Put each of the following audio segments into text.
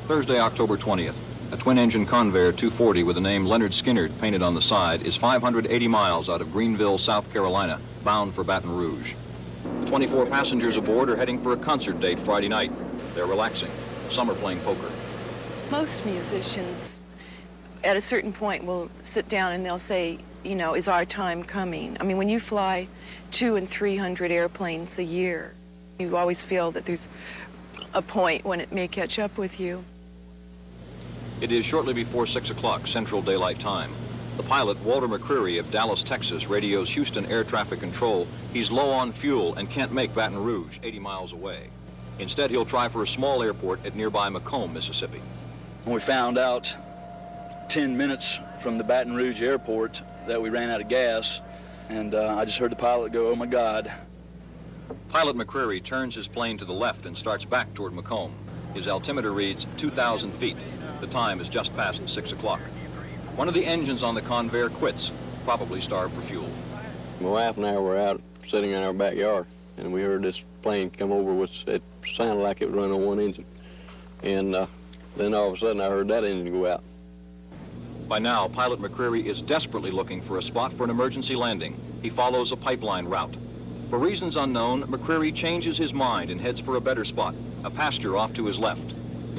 Thursday, October 20th. A twin-engine Convair 240 with the name Lynyrd Skynyrd painted on the side is 580 miles out of Greenville, South Carolina, bound for Baton Rouge. The 24 passengers aboard are heading for a concert date Friday night. They're relaxing. Some are playing poker. Most musicians, at a certain point, will sit down and they'll say, you know, is our time coming? I mean, when you fly 200 and 300 airplanes a year, you always feel that there's a point when it may catch up with you. It is shortly before 6 o'clock Central Daylight Time. The pilot, Walter McCreary of Dallas, Texas, radios Houston Air Traffic Control. He's low on fuel and can't make Baton Rouge, 80 miles away. Instead, he'll try for a small airport at nearby Macomb, Mississippi. When we found out 10 minutes from the Baton Rouge airport that we ran out of gas, and I just heard the pilot go, "Oh my God." Pilot McCreary turns his plane to the left and starts back toward Macomb. His altimeter reads 2,000 feet. The time is just past 6 o'clock. One of the engines on the Convair quits, probably starved for fuel. My wife and I were out sitting in our backyard, and we heard this plane come over, which it sounded like it was running on one engine. And then all of a sudden I heard that engine go out. By now, Pilot McCreary is desperately looking for a spot for an emergency landing. He follows a pipeline route. For reasons unknown, McCreary changes his mind and heads for a better spot, a pasture off to his left.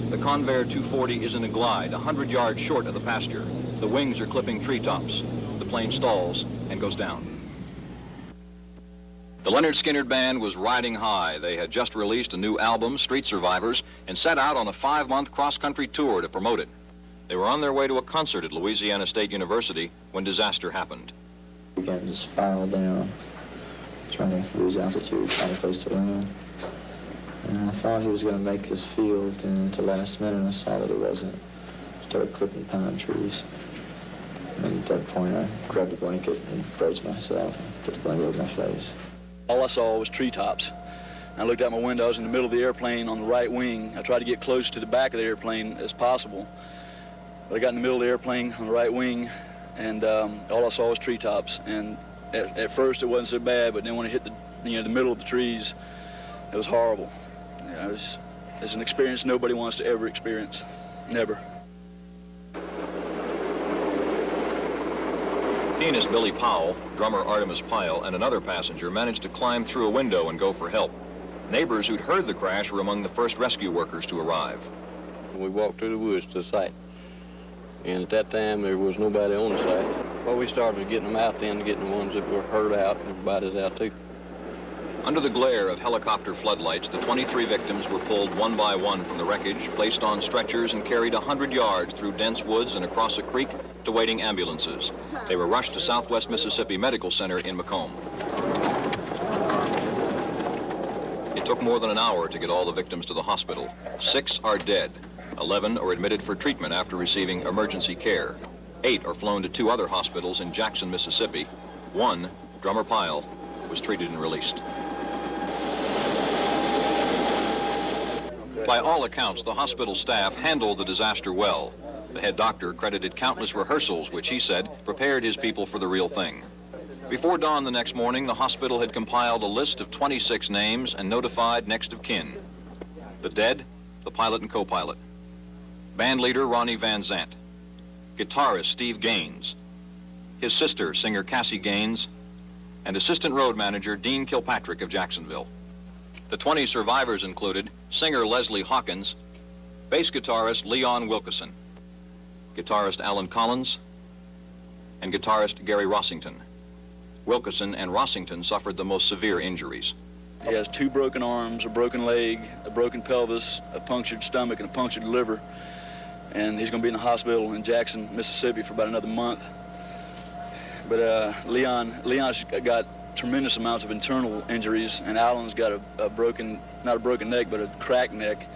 The Convair 240 is in a glide, 100 yards short of the pasture. The wings are clipping treetops. The plane stalls and goes down. The Lynyrd Skynyrd Band was riding high. They had just released a new album, Street Survivors, and set out on a 5-month cross-country tour to promote it. They were on their way to a concert at Louisiana State University when disaster happened. We began to spiral down, trying to lose altitude, find a place to land. And I thought he was going to make this field, and at the last minute I saw that it wasn't. Started clipping pine trees. And at that point I grabbed a blanket and braced myself and put the blanket over my face. All I saw was treetops. I looked out my window. I was in the middle of the airplane on the right wing. I tried to get close to the back of the airplane as possible. But I got in the middle of the airplane on the right wing, and all I saw was treetops. And at first it wasn't so bad, but then when it hit the middle of the trees, it was horrible. It's an experience nobody wants to ever experience. Never. Pianist Billy Powell, drummer Artemis Pyle, and another passenger managed to climb through a window and go for help. Neighbors who'd heard the crash were among the first rescue workers to arrive. We walked through the woods to the site, and at that time there was nobody on the site. Well, we started getting them out then, getting the ones that were hurt out, and everybody's out too. Under the glare of helicopter floodlights, the 23 victims were pulled one by one from the wreckage, placed on stretchers, and carried 100 yards through dense woods and across a creek to waiting ambulances. They were rushed to Southwest Mississippi Medical Center in Macomb. It took more than an hour to get all the victims to the hospital. 6 are dead. 11 are admitted for treatment after receiving emergency care. 8 are flown to 2 other hospitals in Jackson, Mississippi. 1, drummer Pyle, was treated and released. By all accounts, the hospital staff handled the disaster well. The head doctor credited countless rehearsals, which he said prepared his people for the real thing. Before dawn the next morning, the hospital had compiled a list of 26 names and notified next of kin. The dead, the pilot and co-pilot. Band leader Ronnie Van Zant. Guitarist Steve Gaines. His sister, singer Cassie Gaines, and assistant road manager Dean Kilpatrick of Jacksonville. The 20 survivors included singer Leslie Hawkins, bass guitarist Leon Wilkeson, guitarist Alan Collins, and guitarist Gary Rossington. Wilkeson and Rossington suffered the most severe injuries. He has 2 broken arms, a broken leg, a broken pelvis, a punctured stomach, and a punctured liver. And he's going to be in the hospital in Jackson, Mississippi for about another month. But Leon's got tremendous amounts of internal injuries, and Alan's got a broken, not a broken neck, but a cracked neck.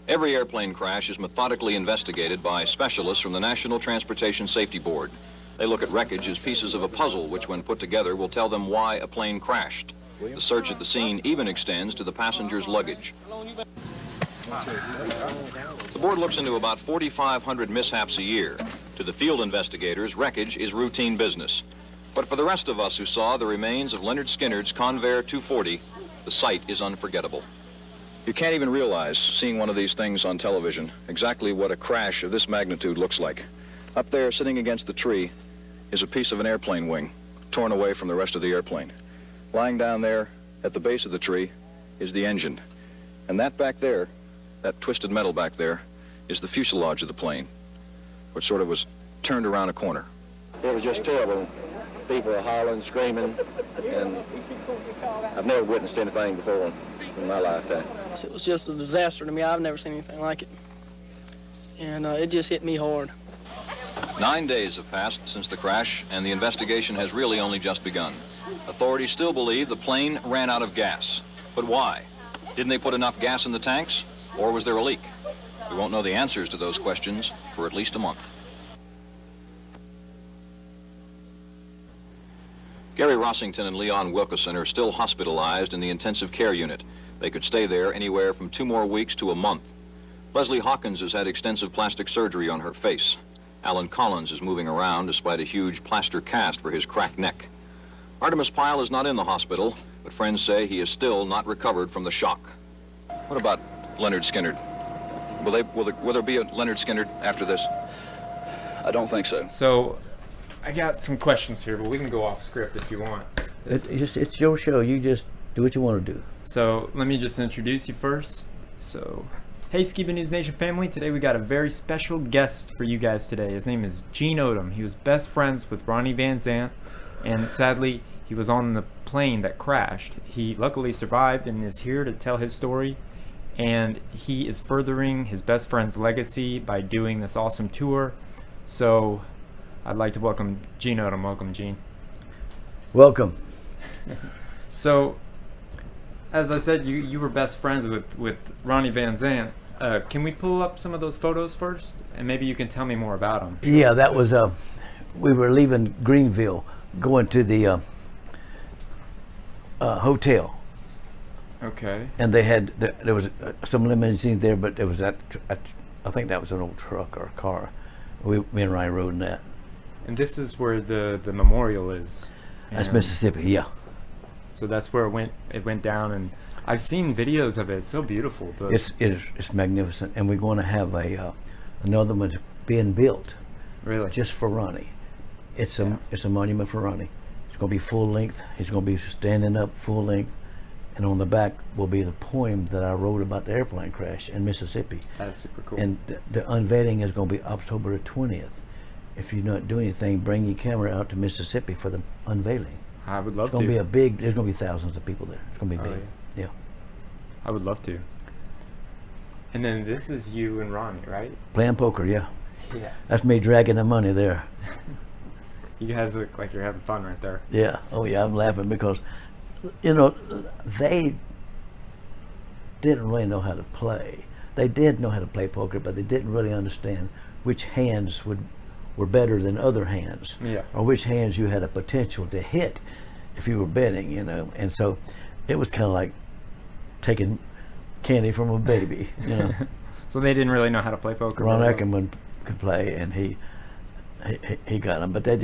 Every airplane crash is methodically investigated by specialists from the National Transportation Safety Board. They look at wreckage as pieces of a puzzle, which when put together will tell them why a plane crashed. The search at the scene even extends to the passenger's luggage. The board looks into about 4,500 mishaps a year. To the field investigators, wreckage is routine business. But for the rest of us who saw the remains of Lynyrd Skynyrd's Convair 240, the sight is unforgettable. You can't even realize, seeing one of these things on television, exactly what a crash of this magnitude looks like. Up there, sitting against the tree, is a piece of an airplane wing, torn away from the rest of the airplane. Lying down there, at the base of the tree, is the engine. And that back there, that twisted metal back there, is the fuselage of the plane, which sort of was turned around a corner. It was just terrible. People were hollering, screaming, and I've never witnessed anything before in my lifetime. It was just a disaster to me. I've never seen anything like it. And it just hit me hard. 9 days have passed since the crash, and the investigation has really only just begun. Authorities still believe the plane ran out of gas. But why? Didn't they put enough gas in the tanks, or was there a leak? We won't know the answers to those questions for at least a month. Gary Rossington and Leon Wilkeson are still hospitalized in the intensive care unit. They could stay there anywhere from 2 more weeks to a month. Leslie Hawkins has had extensive plastic surgery on her face. Alan Collins is moving around despite a huge plaster cast for his cracked neck. Artemis Pyle is not in the hospital, but friends say he is still not recovered from the shock. What about Lynyrd Skynyrd? Will there be a Lynyrd Skynyrd after this? I don't think so. So, I got some questions here, but we can go off script if you want. It's your show. You just do what you want to do. So, let me just introduce you first. So, hey Skiba News Nation family, today we got a very special guest for you guys today. His name is Gene Odom. He was best friends with Ronnie Van Zant, and sadly, he was on the plane that crashed. He luckily survived and is here to tell his story, and he is furthering his best friend's legacy by doing this awesome tour. So, I'd like to welcome Gene Odom. Welcome, Gene. Welcome. So, as I said, you were best friends with Ronnie Van Zant. Can we pull up some of those photos first? And maybe you can tell me more about them. Yeah, that was, we were leaving Greenville, going to the hotel. Okay. And they had, there was some limousine there, but there was that, I think that was an old truck or a car. Me and Ronnie rode in that. And this is where the memorial is. That's Mississippi, yeah. So that's where it went down, and I've seen videos of it. It's so beautiful. It's magnificent, and we're going to have another one being built. Really? Just for Ronnie. It's a monument for Ronnie. It's going to be full length. He's going to be standing up full length, and on the back will be the poem that I wrote about the airplane crash in Mississippi. That's super cool. And the unveiling is going to be October the 20th. If you don't do anything, bring your camera out to Mississippi for the unveiling. I would love to. It's going to be a big, there's going to be thousands of people there. It's going to be big. Yeah. I would love to. And then this is you and Ronnie, right? Playing poker, yeah. Yeah. That's me dragging the money there. You guys look like you're having fun right there. Yeah. Oh, yeah, I'm laughing because, you know, they didn't really know how to play. They did know how to play poker, but they didn't really understand which hands were better than other hands, yeah, or which hands you had a potential to hit if you were betting, you know. And so it was kind of like taking candy from a baby, you know. So they didn't really know how to play poker. Ron Ackerman could play, and he got them, but they're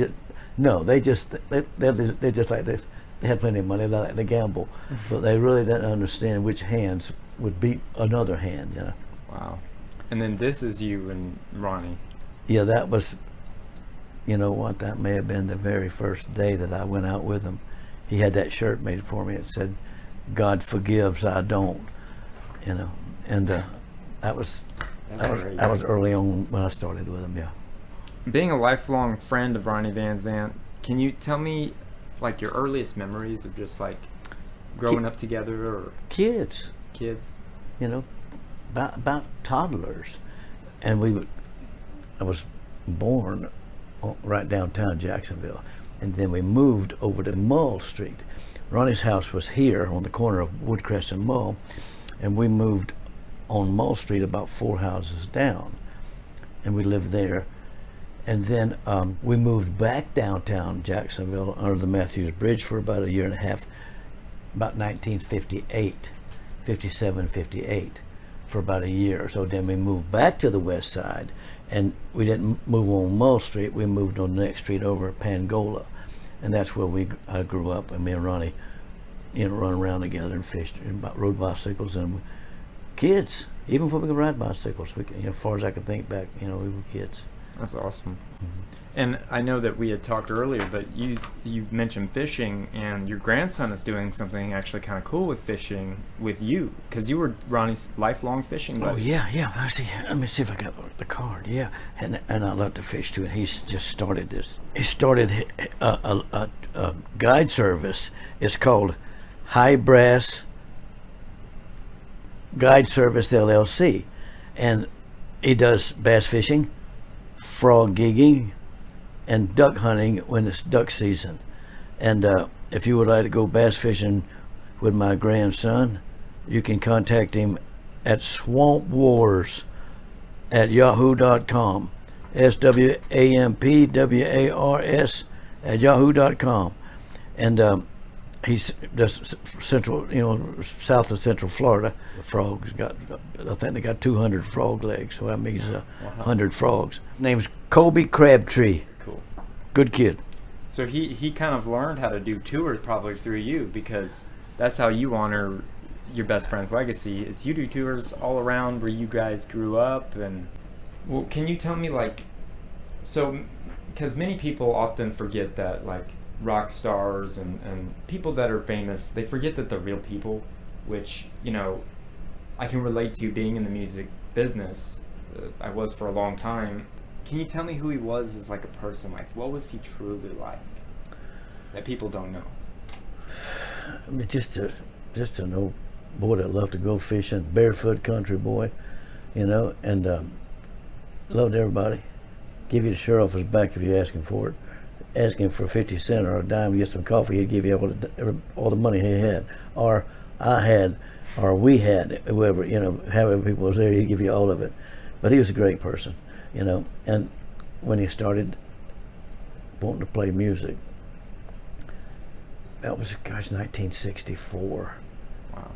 just like this. They had plenty of money. They like to gamble, but they really didn't understand which hands would beat another hand, you know. Wow. And then this is you and Ronnie. Yeah, that was. You know what? That may have been the very first day that I went out with him. He had that shirt made for me. It said, "God forgives, I don't." You know, and that was early on when I started with him. Yeah. Being a lifelong friend of Ronnie Van Zant, can you tell me, like, your earliest memories of just like growing up together, or kids? You know, about toddlers, and I was born right downtown Jacksonville, and then we moved over to Mull Street. Ronnie's house was here on the corner of Woodcrest and Mull, and we moved on Mull Street about 4 houses down, and we lived there. And then we moved back downtown Jacksonville under the Matthews Bridge for about a year and a half, about 1958, 57, 58, for about a year or so. Then we moved back to the west side, and we didn't move on Mull Street. We moved on the next street over at Pangola, and that's where I grew up. And me and Ronnie, you know, run around together and fished and rode bicycles, and kids. Even before we could ride bicycles, we, as far as I can think back, we were kids. That's awesome. And I know that we had talked earlier, but you mentioned fishing, and your grandson is doing something actually kind of cool with fishing with you, because you were Ronnie's lifelong fishing buddy. Oh yeah. Let me see if I got the card. Yeah, and I love to fish too. And he's just started this. He started a guide service. It's called High Brass Guide Service LLC, and he does bass fishing, frog gigging, and duck hunting when it's duck season. And if you would like to go bass fishing with my grandson, you can contact him at swampwars@yahoo.com. SWAMPWARS @yahoo.com. And he's just central, south of Central Florida. The frogs I think they got 200 frog legs, so that means 100 frogs. Name's Colby Crabtree. Cool. Good kid. So he kind of learned how to do tours probably through you, because that's how you honor your best friend's legacy. Is you do tours all around where you guys grew up. And well, can you tell me, like, so because many people often forget that, like, rock stars and people that are famous, they forget that they're real people, which I can relate to being in the music business. I was for a long time. Can you tell me who he was as like a person? Like, what was he truly like that people don't know? I mean, just an old boy that loved to go fishing, barefoot country boy, and loved everybody. Give you the shirt off his back if you're asking for it. Ask him for 50 cents or a dime to get some coffee, he'd give you all the money he had, or I had, or we had, whoever, however people was there, he'd give you all of it. But he was a great person, and when he started wanting to play music, that was, 1964. Wow.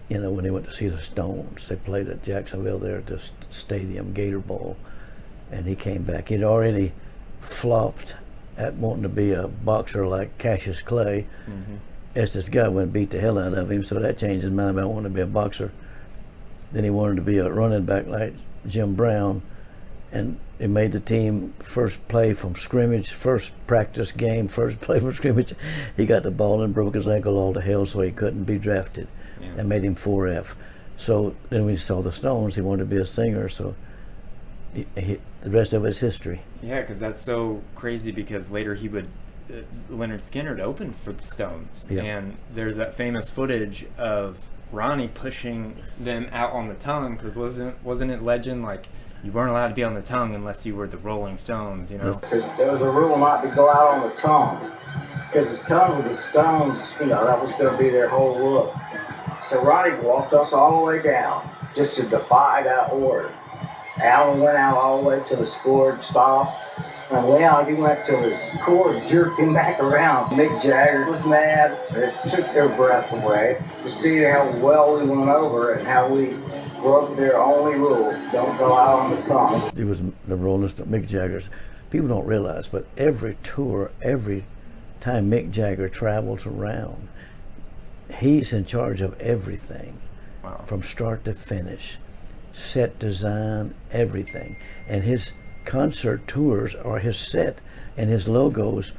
When he went to see the Stones, they played at Jacksonville there at the stadium, Gator Bowl, and he came back. He'd already flopped at wanting to be a boxer like Cassius Clay. Mm-hmm. As this guy went and beat the hell out of him, so that changed his mind about wanting to be a boxer. Then he wanted to be a running back like Jim Brown, and he made the team first play from scrimmage, first practice game, first play from scrimmage. He got the ball and broke his ankle all to hell, so he couldn't be drafted. Yeah. And made him 4F. So then we saw the Stones, he wanted to be a singer, so the rest of it's history. Yeah, because that's so crazy, because later he would, Lynyrd Skynyrd opened for the Stones. Yeah. And there's that famous footage of Ronnie pushing them out on the tongue, because wasn't it legend, like, you weren't allowed to be on the tongue unless you were the Rolling Stones, Because there was a rule not to go out on the tongue, because the tongue with the Stones, that was going to be their whole look. So Ronnie walked us all the way down just to defy that order. Alan went out all the way to the scored stop, and Leon, he went to his cord, jerked him back around. Mick Jagger was mad. It took their breath away to see how well we went over and how we broke their only rule: don't go out on the tongue. He was the Rolling Stones, Mick Jagger's. People don't realize, but every tour, every time Mick Jagger travels around, he's in charge of everything. Wow. From start to finish. Set design, everything. And his concert tours are his set, and his logos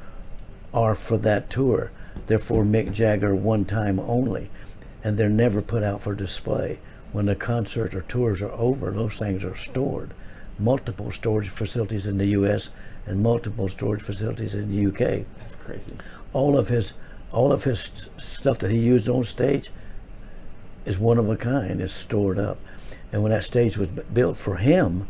are for that tour. They're for Mick Jagger one time only, and they're never put out for display. When the concert or tours are over, those things are stored. Multiple storage facilities in the US and multiple storage facilities in the UK. That's crazy. All of his stuff that he used on stage is one of a kind, is stored up. And when that stage was built for him,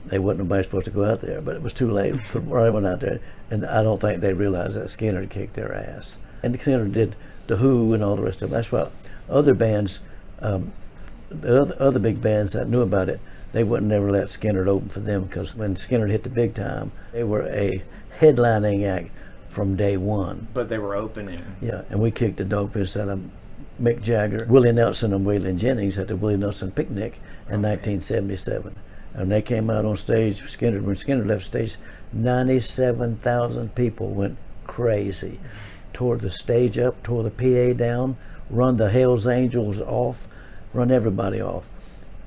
they wasn't nobody supposed to go out there, but it was too late. I went out there, and I don't think they realized that Skynyrd kicked their ass. And Skynyrd did The Who and all the rest of it. That's why other bands, the other big bands that knew about it, they wouldn't never let Skynyrd open for them, because when Skynyrd hit the big time, they were a headlining act from day one. But they were opening. Yeah, and we kicked the dog piss out of Mick Jagger, Willie Nelson, and Waylon Jennings at the Willie Nelson Picnic in 1977. And they came out on stage, when Skynyrd left stage, 97,000 people went crazy. Tore the stage up, tore the PA down, run the Hells Angels off, run everybody off.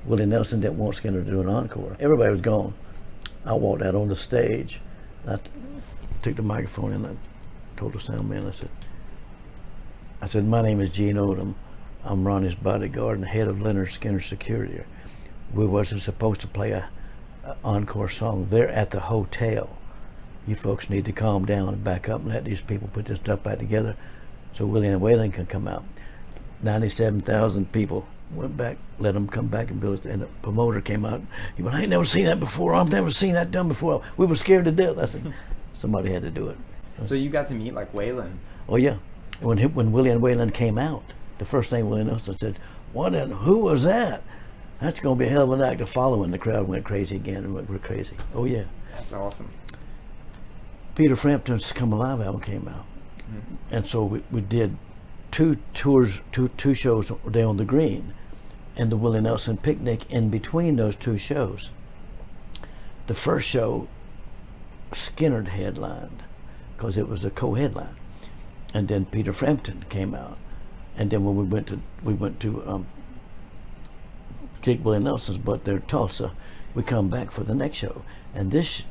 Willie Nelson didn't want Skinner to do an encore. Everybody was gone. I walked out on the stage. I took the microphone and I told the sound man, I said, my name is Gene Odom. I'm Ronnie's bodyguard and head of Lynyrd Skynyrd security. We wasn't supposed to play a encore song. They're at the hotel. You folks need to calm down and back up and let these people put this stuff back together so Willie and Waylon can come out. 97,000 people went back, let them come back and build it. And the promoter came out. He went, I ain't never seen that before. I've never seen that done before. We were scared to death. I said, somebody had to do it. So you got to meet like Waylon. Oh yeah. When Willie and Waylon came out, the first thing Willie Nelson said, who was that? That's going to be a hell of an act to follow. And the crowd went crazy again and we're crazy. Oh yeah. That's awesome. Peter Frampton's Come Alive album came out. Mm-hmm. And so we did two shows down on the Green and the Willie Nelson picnic in between those two shows. The first show, Skynyrd headlined because it was a co-headline, and then Peter Frampton came out, and then when we went to gig Willie Nelson's but there in Tulsa, we come back for the next show, and this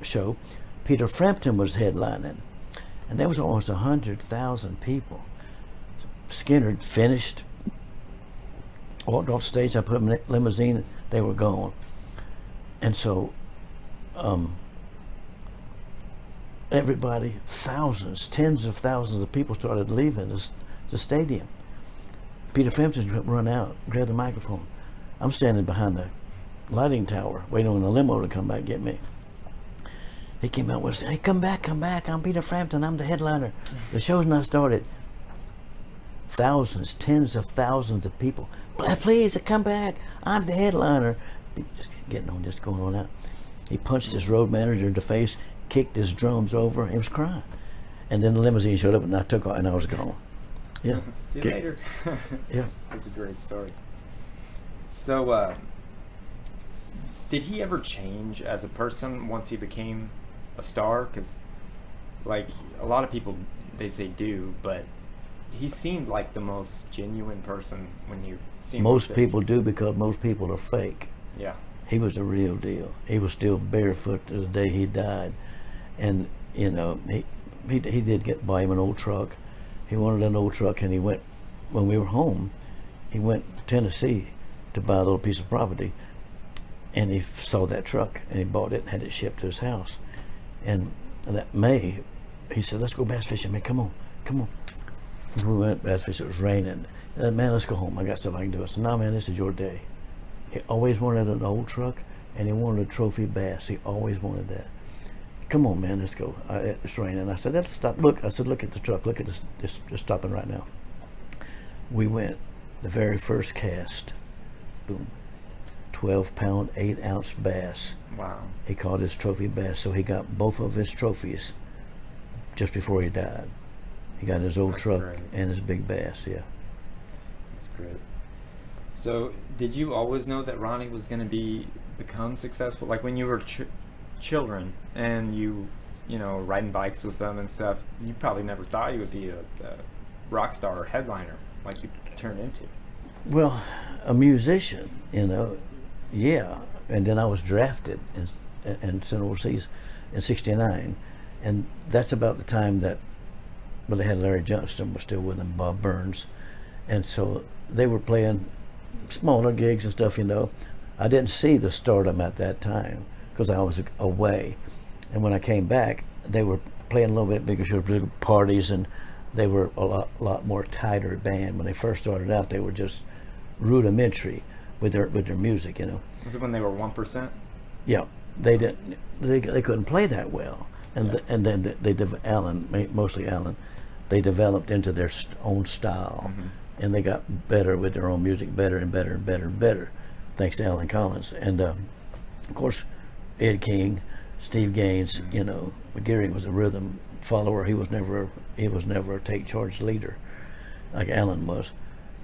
show, Peter Frampton was headlining, and there was almost 100,000 people. Skynyrd finished, walked off stage, I put them in a limousine, they were gone. And so everybody, thousands, tens of thousands of people started leaving the stadium. Peter Frampton run out, grabbed the microphone. I'm standing behind the lighting tower, waiting on the limo to come back and get me. He came out and said, hey, come back, I'm Peter Frampton, I'm the headliner. The show's not started. Thousands, tens of thousands of people, please come back, I'm the headliner. Just getting on, just going on out. He punched his road manager in the face, kicked his drums over, he was crying. And then the limousine showed up and I took off and I was gone. Yeah. See you later. Yeah. That's a great story. So, did he ever change as a person once he became a star? Because, like, a lot of people, they say do, but he seemed like the most genuine person when you see him. Most people do because most people are fake. Yeah. He was the real deal. He was still barefoot to the day he died. And, you know, he did buy him an old truck. He wanted an old truck, and he went, when we were home, he went to Tennessee to buy a little piece of property, and he saw that truck, and he bought it and had it shipped to his house. And that May, he said, let's go bass fishing, man, come on. We went bass fishing, it was raining. And, man, let's go home, I got stuff I can do. I said, no, man, this is your day. He always wanted an old truck, and he wanted a trophy bass. He always wanted that. Come on, man, let's go. It's raining. I said, let's stop. Look, I said, look at the truck. Look at this. Just stopping right now. We went. The very first cast. Boom. 12-pound, 8-ounce bass. Wow. He caught his trophy bass, so he got both of his trophies just before he died. He got his old truck and his big bass. Yeah. That's great. So, did you always know that Ronnie was going to become successful? Like when you were children and you know, riding bikes with them and stuff, you probably never thought you would be a rock star or headliner like you turned into. Well, a musician, you know, yeah. And then I was drafted and sent overseas in '69, and that's about the time that they had Larry Johnston was still with them, Bob Burns, and so they were playing smaller gigs and stuff, you know. I didn't see the stardom at that time because I was away, and when I came back, they were playing a little bit bigger shows, bigger parties, and they were a lot more tighter band. When they first started out, they were just rudimentary with their music, you know. Was it when they were 1%? Yeah, they couldn't play that well, and then mostly Alan, they developed into their own style, and they got better with their own music, better and better and better and better, thanks to Alan Collins, and of course Ed King, Steve Gaines. You know, Gary was a rhythm follower. He was never a take charge leader like Alan was,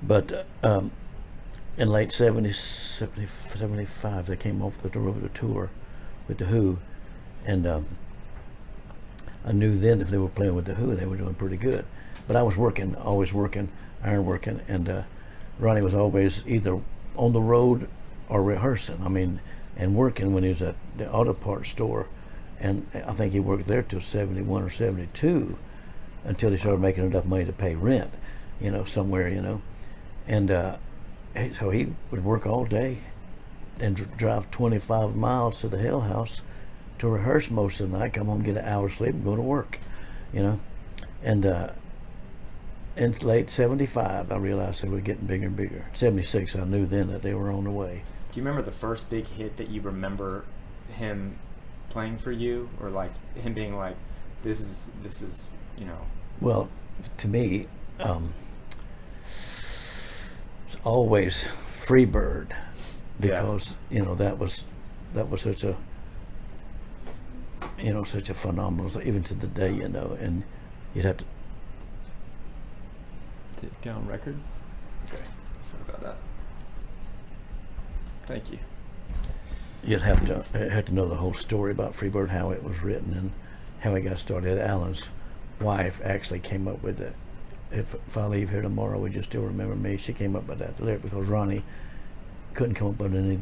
but in late 75 they came off the tour with the Who, and I knew then if they were playing with the Who they were doing pretty good, but I was working, always working, iron working, and Ronnie was always either on the road or rehearsing. I mean, and working when he was at the auto parts store, and I think he worked there till 71 or 72, until he started making enough money to pay rent, you know, somewhere, you know, and so he would work all day and drive 25 miles to the Hell House to rehearse most of the night, come home, get an hour's sleep, and go to work, you know. And in late 75, I realized they were getting bigger and bigger. 76, I knew then that they were on the way. Do you remember the first big hit that you remember him playing for you, or like him being like, this is you know? Well, to me, it's always Freebird, because you know that was such a, you know, such a phenomenal, even to the day, you know, and you'd have to. Did it get on record? Okay, sorry about that. Thank you. You'd have to know the whole story about Freebird, how it was written and how it got started. Alan's wife actually came up with it. If I leave here tomorrow, would you still remember me? She came up with that lyric because Ronnie couldn't come up with any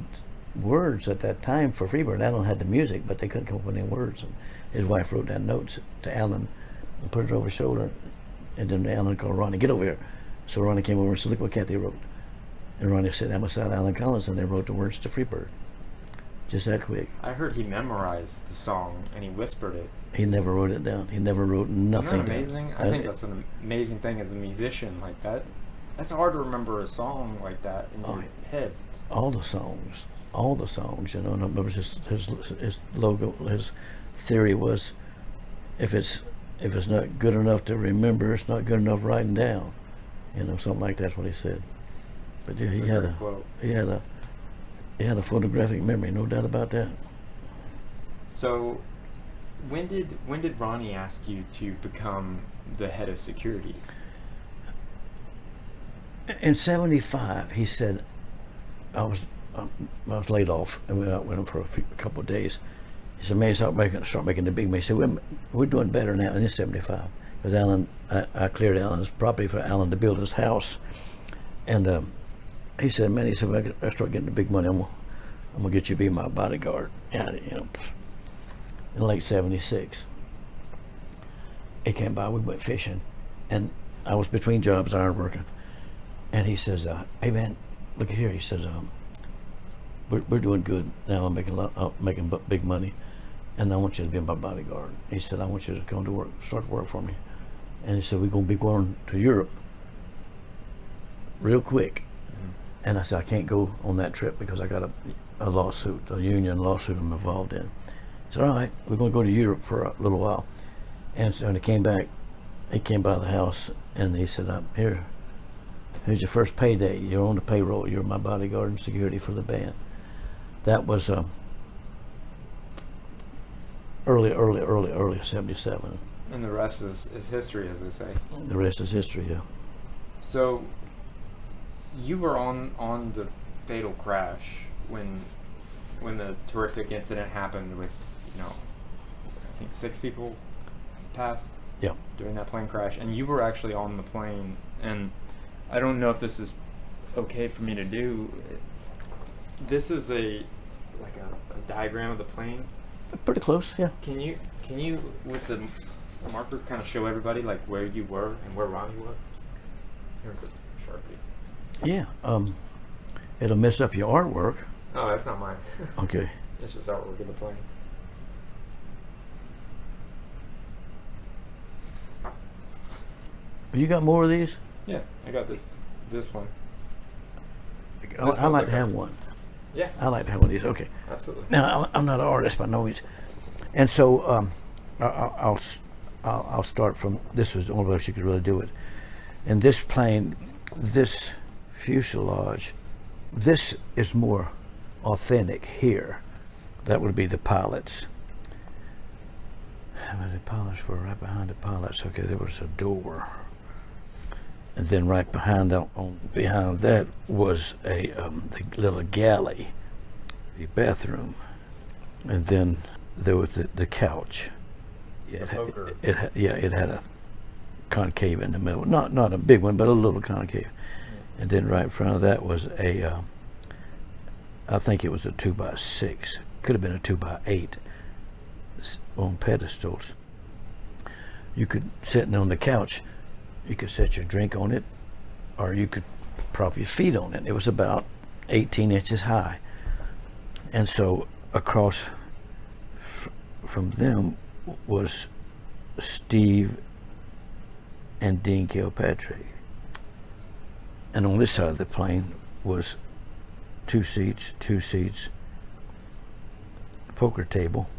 words at that time for Freebird. Alan had the music, but they couldn't come up with any words. And his wife wrote down notes to Alan and put it over his shoulder. And then Alan called Ronnie, get over here. So Ronnie came over and said, look what Kathy wrote. And Ronnie sat down beside Alan Collins and they wrote the words to Freebird. Just that quick. I heard he memorized the song and he whispered it. He never wrote it down. He never wrote nothing down. Isn't that amazing? I think that's an amazing thing as a musician like that. That's hard to remember a song like that in your head. All the songs, you know. And I remember his logo, his theory was, if it's not good enough to remember, it's not good enough writing down. You know, something like that's what he said. But yeah, he had a photographic memory, no doubt about that. So, when did Ronnie ask you to become the head of security? In 75, he said, I was laid off and went out with him for a couple of days. He said, man, start making the big money. He said, we're doing better now. And in 75, because Alan, I cleared Alan's property for Alan to build his house. And he said, man, when I start getting the big money, I'm gonna get you to be my bodyguard. Yeah, you know, in late 76. He came by, we went fishing, and I was between jobs, iron working. And he says, hey man, look at here. He says, we're doing good now. I'm making big money, and I want you to be my bodyguard. He said, I want you to come to work, start to work for me. And he said, we're gonna be going to Europe real quick. And I said, I can't go on that trip because I got a lawsuit, a union lawsuit I'm involved in. He said, all right, we're going to go to Europe for a little while. And so when he came back, he came by the house and he said, here's your first payday. You're on the payroll. You're my bodyguard and security for the band. That was early 77. And the rest is history, as they say. The rest is history, yeah. So, you were on the fatal crash when the terrific incident happened with, you know, I think 6 people passed during that plane crash, and you were actually on the plane. And I don't know if this is okay for me to do. This is a diagram of the plane. Pretty close, yeah. Can you with the marker kind of show everybody like where you were and where Ronnie was? Here's a Sharpie. Yeah, it'll mess up your artwork. Oh, that's not mine. Okay. It's just artwork in the plane. You got more of these? Yeah, I got this one. I like to have one. Yeah. I like to have one of these. Okay. Absolutely. Now, I'm not an artist, but I know he's. And so I'll start from, this was the only way she could really do it. And this plane, this fuselage, this is more authentic here. That would be the pilots. The pilots were right behind the pilots. Okay, there was a door. And then right behind that was a the little galley, the bathroom. And then there was the couch. Yeah, it had a concave in the middle. Not a big one, but a little concave. And then right in front of that was a, I think it was a 2x6. Could have been a 2x8 on pedestals. You could, sitting on the couch, you could set your drink on it, or you could prop your feet on it. It was about 18 inches high. And so across from them was Steve and Dean Kilpatrick. And on this side of the plane was two seats, poker table,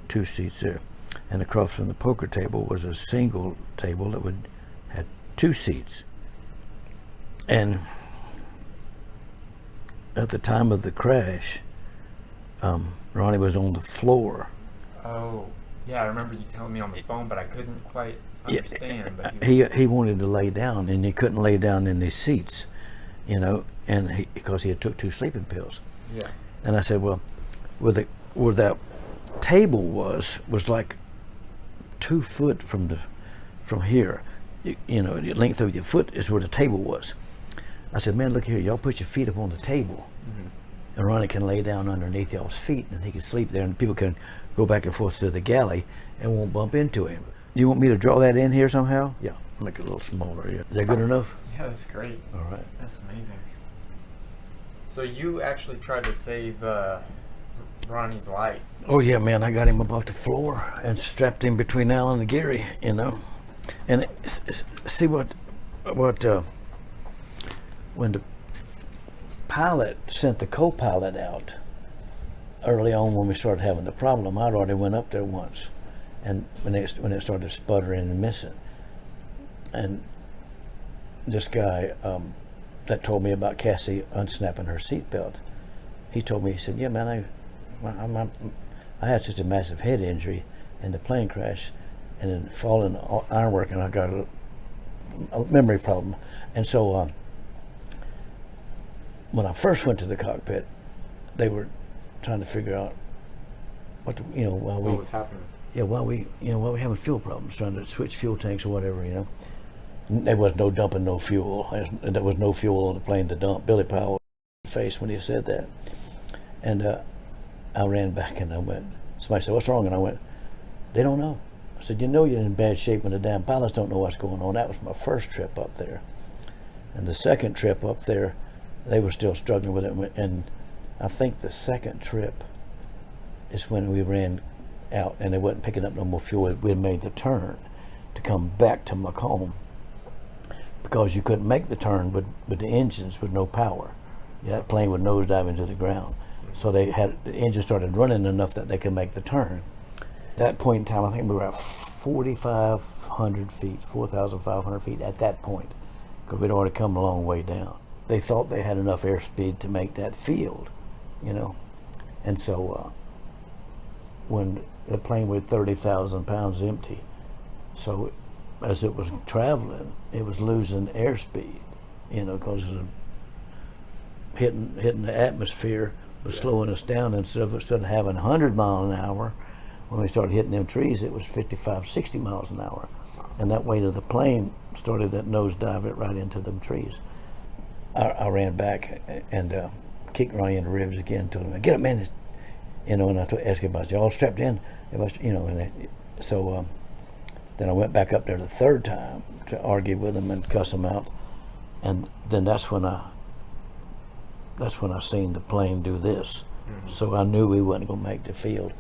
two seats there. And across from the poker table was a single table that had two seats. And at the time of the crash, Ronnie was on the floor. Oh, yeah, I remember you telling me on the phone, but I couldn't quite understand. But he wanted to lay down, and he couldn't lay down in these seats, you know, and because he had took 2 sleeping pills. Yeah. And I said, well, where that table was like 2 foot from here. You know, the length of your foot is where the table was. I said, man, look here, y'all put your feet up on the table. Mm-hmm. And Ronnie can lay down underneath y'all's feet, and he can sleep there, and people can go back and forth to the galley and won't bump into him. You want me to draw that in here somehow? Yeah, make it a little smaller. Yeah. Is that good enough? Yeah, that's great. All right. That's amazing. So you actually tried to save Ronnie's life. Oh yeah, man, I got him up off the floor and strapped him between Alan and Gary, you know. And see what when the pilot sent the co-pilot out early on, when we started having the problem, I'd already went up there once, and when it started sputtering and missing, and this guy that told me about Cassie unsnapping her seatbelt, he told me, he said, yeah, man, I had such a massive head injury in the plane crash, and then falling ironwork, and I got a memory problem. And so when I first went to the cockpit, they were trying to figure out what was happening. Yeah, why we having fuel problems, trying to switch fuel tanks or whatever, you know. There was no dumping, no fuel. There was no fuel on the plane to dump. Billy Powell face when he said that. And I ran back and I went, somebody said, what's wrong? And I went, they don't know. I said, you know you're in bad shape when the damn pilots don't know what's going on. That was my first trip up there. And the second trip up there, they were still struggling with it. And I think the second trip is when we ran out and they wasn't picking up no more fuel. We had made the turn to come back to Macomb, because you couldn't make the turn with the engines with no power. That plane would nosedive into the ground. So the engine started running enough that they could make the turn. At that point in time, I think we were at 4,500 feet, 4,500 feet at that point, because we'd already come a long way down. They thought they had enough airspeed to make that field, you know. And so when the plane weighed 30,000 pounds empty, so as it was traveling, it was losing airspeed, you know, because hitting the atmosphere was slowing us down. Instead of having 100 miles an hour, when we started hitting them trees, it was 55, 60 miles an hour. And that weight of the plane started that nosedive it right into them trees. I ran back and kicked Ronnie in the ribs again, told him, get up, man. You know, and I asked him about, you all strapped in? You know, and so then I went back up there the third time to argue with him and cuss him out. And then that's when I seen the plane do this. Mm-hmm. So I knew we wasn't gonna make the field.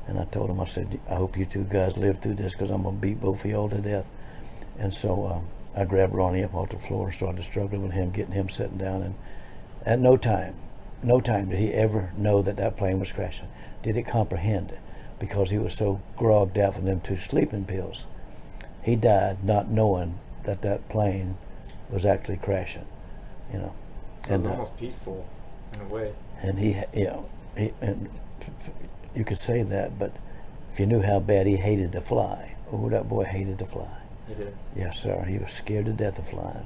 And I told him, I said, I hope you two guys live through this, because I'm gonna beat both of y'all to death. And so I grabbed Ronnie up off the floor and started struggling with him, getting him sitting down. And at no time did he ever know that plane was crashing. Did he comprehend it? Because he was so grogged out from them 2 sleeping pills. He died not knowing that plane was actually crashing, you know. So and it was almost peaceful in a way. And and you could say that, but if you knew how bad he hated to fly, that boy hated to fly. He did? Yes, sir. He was scared to death of flying.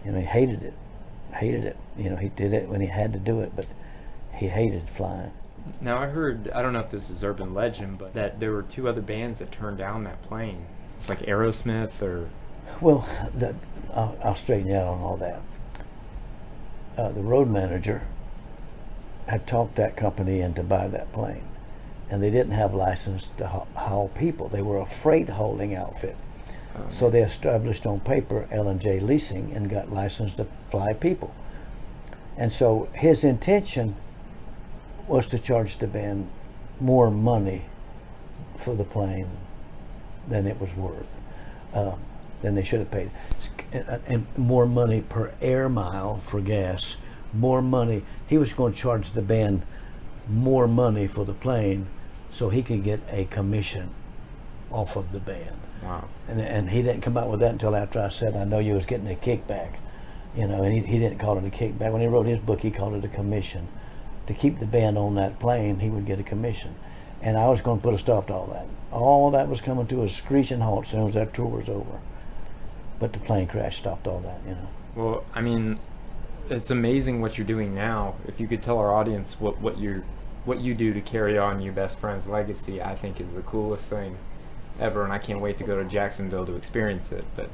You know, he hated it. You know, he did it when he had to do it, but he hated flying. Now I heard, I don't know if this is urban legend, but that there were 2 other bands that turned down that plane. It's like Aerosmith or Well, I'll straighten you out on all that. The road manager had talked that company into buy that plane, and they didn't have license to haul people. They were a freight hauling outfit. So they established on paper L&J Leasing and got licensed to fly people. And so his intention was to charge the band more money for the plane than it was worth, than they should have paid. And more money per air mile for gas, more money. He was going to charge the band more money for the plane so he could get a commission off of the band. Wow. And he didn't come out with that until after I said, I know you was getting a kickback. You know, and he didn't call it a kickback. When he wrote his book, he called it a commission. To keep the band on that plane, he would get a commission. And I was going to put a stop to all that. All that was coming to a screeching halt as soon as that tour was over. But the plane crash stopped all that, you know. Well, I mean, it's amazing what you're doing now. If you could tell our audience what you do to carry on your best friend's legacy, I think is the coolest thing ever, and I can't wait to go to Jacksonville to experience it. But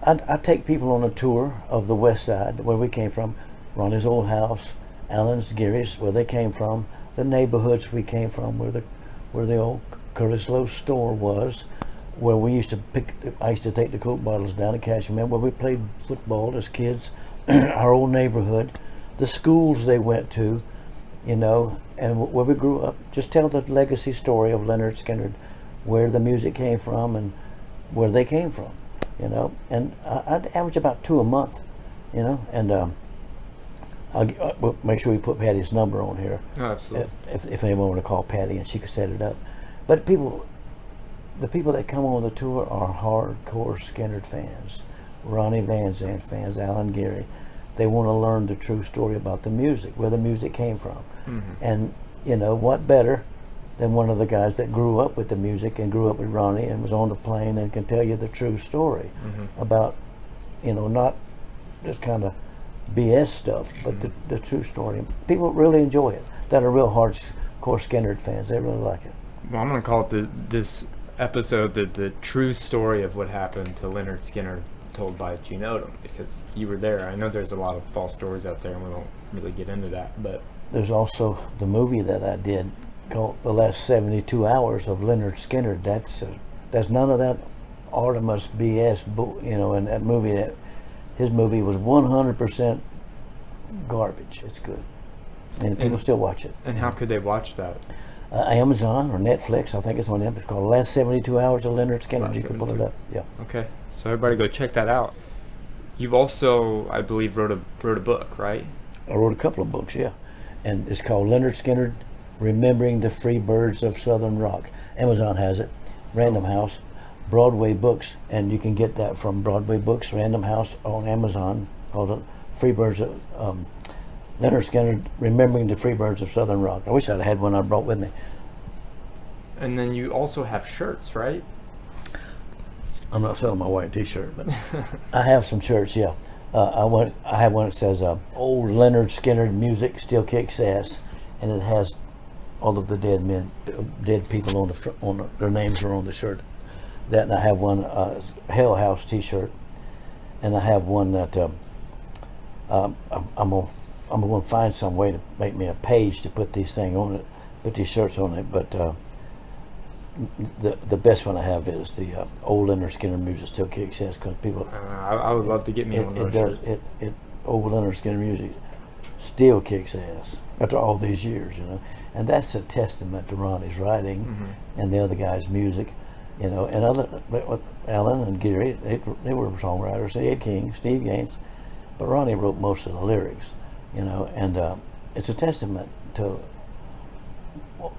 I take people on a tour of the West Side, where we came from, Ronnie's old house, Alan's, Gary's, where they came from, the neighborhoods we came from, where the old Curtis Lowe store was, where we used to I used to take the Coke bottles down to Cashmere, where we played football as kids, our old neighborhood, the schools they went to, you know, and where we grew up. Just tell the legacy story of Lynyrd Skynyrd, where the music came from and where they came from, you know. And I'd average about 2 a month, you know. And we'll make sure we put Patty's number on here. Oh, absolutely. If anyone want to call Patty and she could set it up. But the people that come on the tour are hardcore Skynyrd fans, Ronnie Van Zant fans, Alan, Gary. They want to learn the true story about the music, where the music came from. Mm-hmm. And, you know, what better than one of the guys that grew up with the music and grew up with Ronnie and was on the plane and can tell you the true story about, you know, not just kind of BS stuff, but the true story. People really enjoy it. That are real hardcore Skynyrd fans. They really like it. Well, I'm going to call it this episode the true story of what happened to Lynyrd Skynyrd, told by Gene Odom, because you were there. I know there's a lot of false stories out there, and we won't really get into that. But there's also the movie that I did called The Last 72 Hours of Lynyrd Skynyrd. That's none of that Artemis BS, you know. And that movie, his movie was 100% garbage. It's good, and people still watch it. And how could they watch that? Amazon or Netflix, I think it's on them. It's called Last 72 Hours of Lynyrd Skynyrd. You can pull it up. Yeah. Okay, so everybody go check that out. You've also, I believe, wrote a book, right? I wrote a couple of books, yeah, and it's called Lynyrd Skynyrd, Remembering the Free Birds of Southern Rock. Amazon has it. Random House, Broadway Books, and you can get that from Broadway Books, Random House on Amazon, called Free Birds of Lynyrd Skynyrd, Remembering the Free Birds of Southern Rock. I wish I'd had one I brought with me. And then you also have shirts, right? I'm not selling my white t-shirt, but I have some shirts, yeah. I have one that says, Old Lynyrd Skynyrd Music Still Kicks Ass, and it has all of the dead people their names are on the shirt. That, and I have one Hell House t-shirt, and I have one that I'm going to find some way to make me a page to put these things on it, put these shirts on it. But the best one I have is the Old Lynyrd Skynyrd Music Still Kicks Ass, because people. I would love to get me one of those shirts. Old Lynyrd Skynyrd Music still kicks ass after all these years, you know. And that's a testament to Ronnie's writing and the other guys' music, you know. And Alan and Gary, they were songwriters. Ed King, Steve Gaines, but Ronnie wrote most of the lyrics, you know. And it's a testament to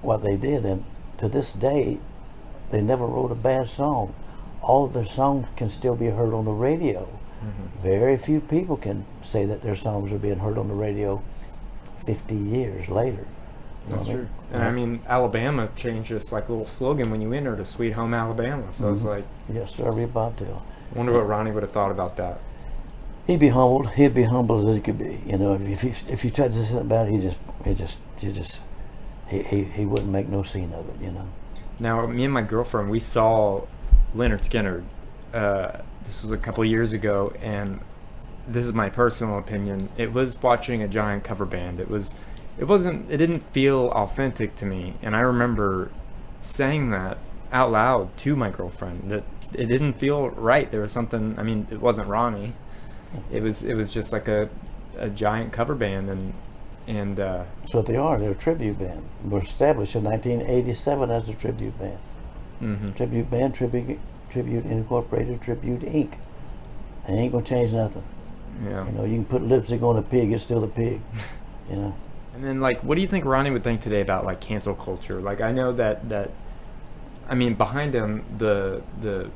what they did. And to this day, they never wrote a bad song. All of their songs can still be heard on the radio. Very few people can say that their songs are being heard on the radio 50 years later. That's true. And I mean, Alabama changed its like little slogan when you entered, a Sweet Home Alabama. So it's like, yes, sir, every bobtail. I wonder what Ronnie would have thought about that. He'd be humbled. He'd be humble as he could be. You know, if you tried to say something about it, he wouldn't make no scene of it. You know. Now, me and my girlfriend, we saw Lynyrd Skynyrd this was a couple years ago, and this is my personal opinion. It was watching a giant cover band. It didn't feel authentic to me, and I remember saying that out loud to my girlfriend, that it didn't feel right. There was something, I mean, it wasn't Ronnie. It was just like a giant cover band, and That's what they are. They're a tribute band. They were established in 1987 as a tribute band. mhm. Tribute band, Tribute Incorporated, Tribute Inc. They ain't gonna change nothing. Yeah. You know, you can put lipstick on a pig, it's still a pig. You know. And then, like, what do you think Ronnie would think today about, like, cancel culture? Like, I know that I mean, behind him, the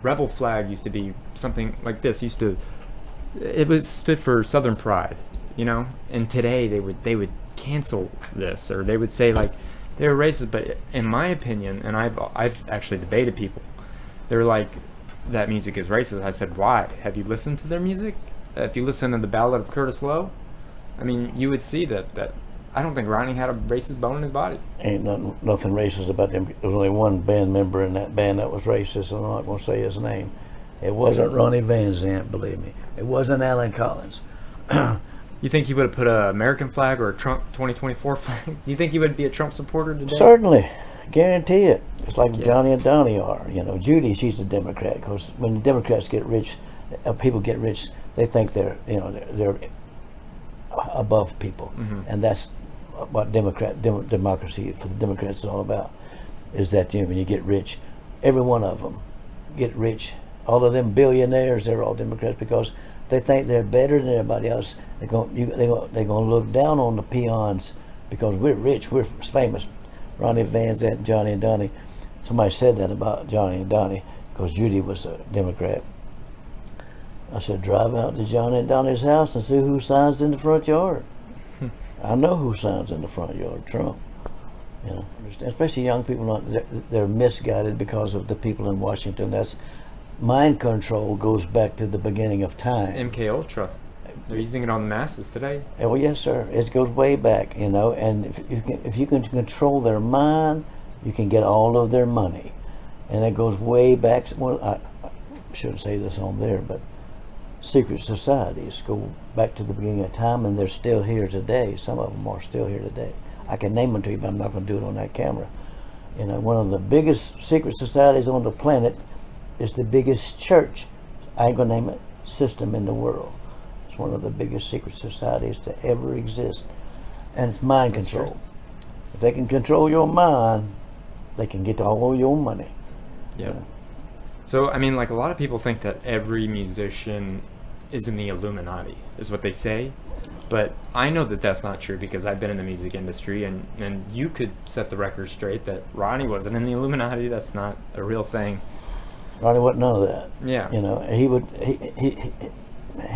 rebel flag used to be something like this. It stood for Southern pride, you know. And today they would cancel this, or they would say, like, they were racist. But in my opinion, and I've actually debated people, they're like, that music is racist. I said, why? Have you listened to their music? If you listen to the Ballad of Curtis Lowe, I mean, you would see that I don't think Ronnie had a racist bone in his body. Ain't nothing racist about them. There was only one band member in that band that was racist, and I'm not going to say his name. It wasn't Ronnie Van Zant, believe me. It wasn't Alan Collins. You think he would have put an American flag or a Trump 2024 flag? Do you think he would be a Trump supporter today? Certainly. Guarantee it. It's like Yeah. Johnny and Donnie are. You know, Judy, she's a Democrat, because when the Democrats get rich, people get rich, they think they're above people. Mhm. And that's what democracy for the Democrats is all about, is that, you know, when you get rich, every one of them get rich. All of them billionaires, they're all Democrats, because they think they're better than everybody else. They're going to look down on the peons because we're rich, we're famous. Ronnie Van Zant, Johnny and Donnie. Somebody said that about Johnny and Donnie, because Judy was a Democrat. I said, drive out to Johnny and Donnie's house and see who signs in the front yard. I know who signs in the front yard, Trump. You know, especially young people, they're misguided because of the people in Washington. That's mind control, goes back to the beginning of time. MK Ultra. They're using it on the masses today. Oh yes, sir. It goes way back, you know. And if you can control their mind, you can get all of their money. And it goes way back. Well, I shouldn't say this on there, but secret societies go back to the beginning of time, and they're still here today. Some of them are still here today. I can name them to you, but I'm not going to do it on that camera. You know, one of the biggest secret societies on the planet is the biggest church, I ain't going to name it, system in the world. It's one of the biggest secret societies to ever exist. And it's mind control. True. If they can control your mind, they can get all your money. Yeah. You know? So, I mean, like, a lot of people think that every musician is in the Illuminati, is what they say. But I know that that's not true, because I've been in the music industry, and you could set the record straight that Ronnie wasn't in the Illuminati. That's not a real thing. Ronnie wasn't none of that. Yeah. You know, he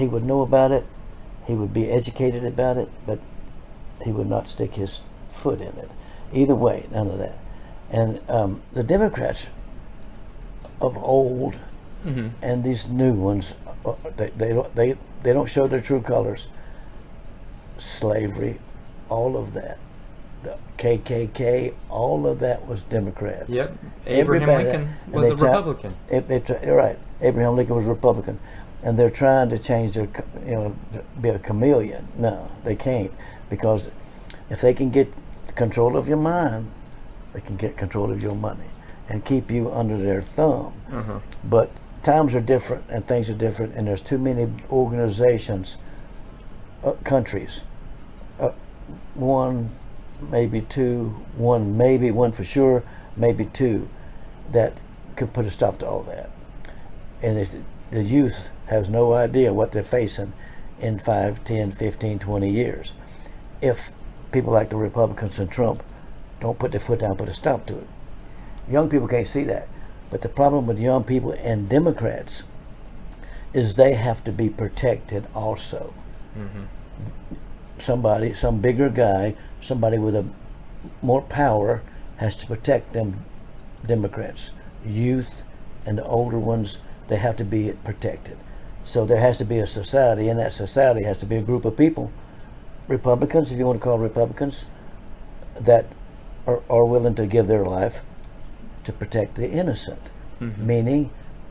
would know about it. He would be educated about it, but he would not stick his foot in it. Either way, none of that. And the Democrats of old Mm-hmm. and these new ones, they don't show their true colors. Slavery, all of that, the KKK, all of that was Democrats. Yep. Abraham Lincoln was a Republican. Right. Abraham Lincoln was a Republican, and they're trying to change their, you know, be a chameleon. No, they can't, because if they can get control of your mind, they can get control of your money and keep you under their thumb. Uh-huh. But times are different and things are different, and there's too many organizations, countries, one, maybe two, one for sure, maybe two, that could put a stop to all that. And if the youth has no idea what they're facing in 5, 10, 15, 20 years. If people like the Republicans and Trump don't put their foot down, put a stop to it. Young people can't see that. But the problem with young people and Democrats is they have to be protected also. Mm-hmm. Some bigger guy, somebody with more power has to protect them Democrats. Youth and the older ones, they have to be protected. So there has to be a society, and that society has to be a group of people, Republicans, if you want to call Republicans, that are willing to give their life to protect the innocent. Mm-hmm. Meaning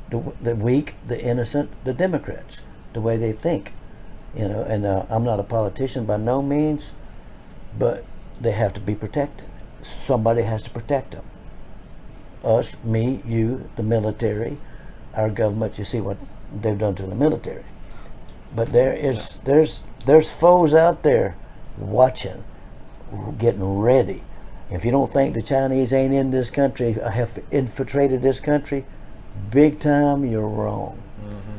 the weak, the innocent, the Democrats, the way they think, you know. And I'm not a politician by no means, but they have to be protected. Somebody has to protect them. Us, me, you, the military, our government. You see what they've done to the military. But there's foes out there watching, getting ready. If you don't think the Chinese ain't in this country, have infiltrated this country, big time, you're wrong. Mm-hmm.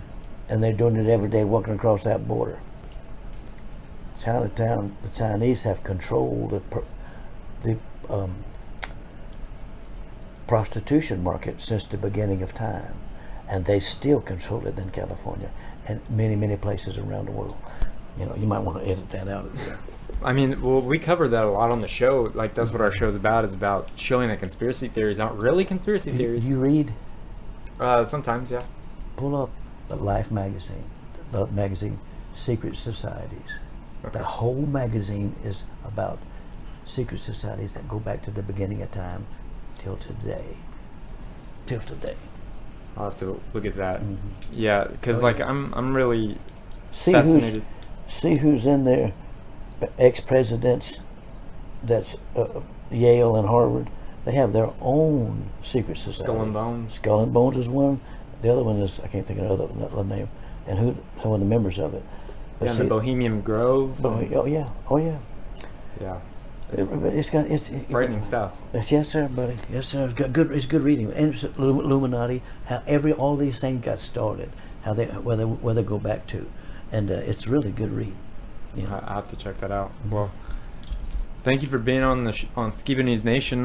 And they're doing it every day, walking across that border. Chinatown, the Chinese have controlled the prostitution market since the beginning of time, and they still control it in California and many places around the world. You know, you might want to edit that out. I mean, well, we covered that a lot on the show. Like, that's what our show's about, is about showing that conspiracy theories aren't really conspiracy theories. You read? Sometimes, yeah. Pull up the Life magazine, the magazine, Secret Societies. Okay. The whole magazine is about secret societies that go back to the beginning of time till today. I'll have to look at that. Mm-hmm. Yeah, because like I'm really fascinated. See who's in there. Ex-presidents, that's Yale and Harvard. They have their own secret society. Skull and Bones. Skull and Bones is one. The other one is, I can't think of another name, and who some of the members of it. But the Bohemian Grove. Oh yeah. Yeah. It's frightening stuff. Yes, sir, buddy. Yes, sir. It's good reading. And Illuminati, how all these things got started, how where they go back to, and it's really good read. Yeah, I have to check that out. Well, thank you for being on on Skiba News Nation.